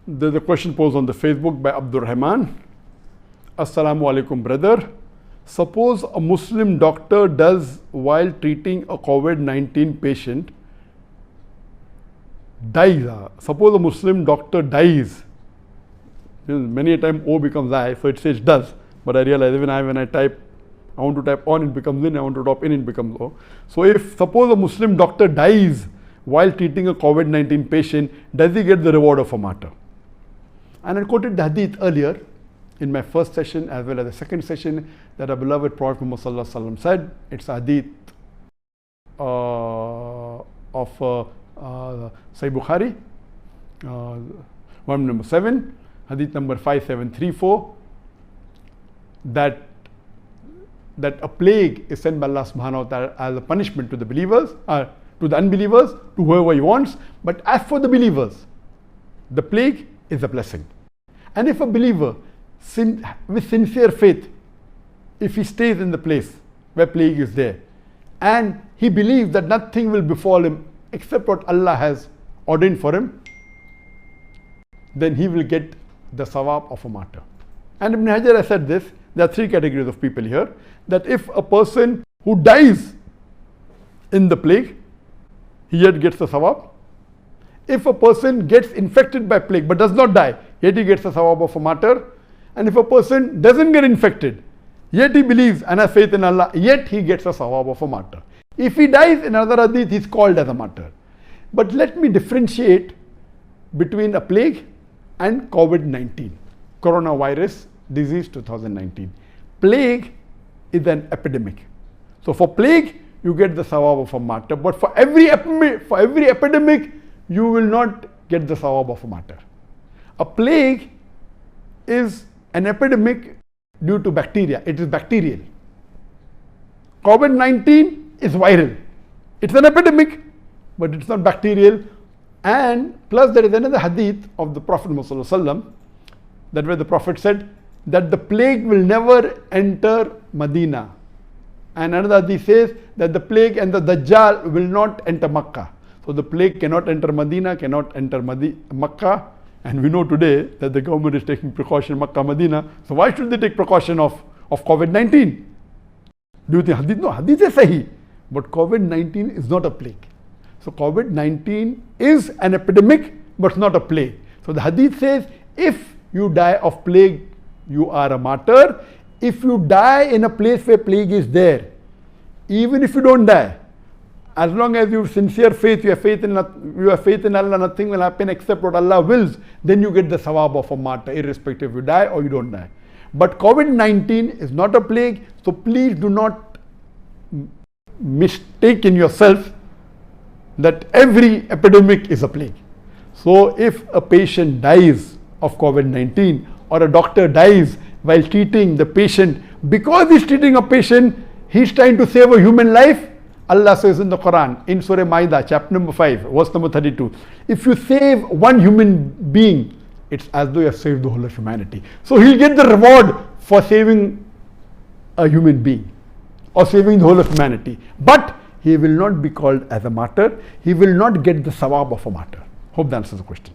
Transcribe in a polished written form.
There's a question posed on the Facebook by Abdur Rahman. Assalamu alaikum, brother. Suppose a Muslim doctor does, while treating a COVID-19 patient, dies. Suppose a Muslim doctor dies. Many a time O becomes I, so it says does. But I realize even when I type, I want to type on, it becomes in. I want to drop in, it becomes O. So if suppose a Muslim doctor dies while treating a COVID-19 patient, does he get the reward of a martyr? And I quoted the hadith earlier in my first session as well as the second session that our beloved Prophet Muhammad Sallallahu Alaihi Wasallam said. It's a hadith of Sahih Bukhari, volume number 7, hadith number 5734, that a plague is sent by Allah subhanahu wa ta'ala as a punishment to the believers, to the unbelievers, to whoever he wants. But as for the believers, the plague is a blessing. And if a believer with sincere faith, if he stays in the place where plague is there, and he believes that nothing will befall him except what Allah has ordained for him, then he will get the sawab of a martyr. And Ibn Hajar has said this, there are three categories of people here, that if a person who dies in the plague, he yet gets the sawab. If a person gets infected by plague but does not die, yet he gets the sawab of a martyr. And if a person doesn't get infected, yet he believes and has faith in Allah, yet he gets the sawab of a martyr. If he dies in another hadith, he is called as a martyr. But let me differentiate between a plague and COVID-19, coronavirus disease 2019. Plague is an epidemic. So for plague, you get the sawab of a martyr. But for every epidemic, you will not get the sawab of a martyr. A plague is an epidemic due to bacteria. It is bacterial. COVID-19 is viral. It's an epidemic, but it's not bacterial. And plus there is another hadith of the Prophet Muhammad, that where the Prophet said that the plague will never enter Medina. And another hadith says that the plague and the Dajjal will not enter Makkah. So the plague cannot enter Medina, cannot enter Makkah. And we know today that the government is taking precaution in Makkah, Medina. So why should they take precaution of COVID-19? Do you think hadith? No, hadith is sahih. But COVID-19 is not a plague. So COVID-19 is an epidemic, but not a plague. So the hadith says, if you die of plague, you are a martyr. If you die in a place where plague is there, even if you don't die, as long as you have sincere faith, you have faith in Allah, nothing will happen except what Allah wills, then you get the sawab of a martyr, irrespective if you die or you don't die. But COVID-19 is not a plague, so please do not mistake in yourself that every epidemic is a plague. So if a patient dies of COVID-19 or a doctor dies while treating the patient, because he's treating a patient, he's trying to save a human life. Allah says in the Quran, in Surah Ma'idah, chapter number 5, verse number 32, if you save one human being, it's as though you have saved the whole of humanity. So he'll get the reward for saving a human being or saving the whole of humanity. But he will not be called as a martyr. He will not get the sawab of a martyr. Hope that answers the question.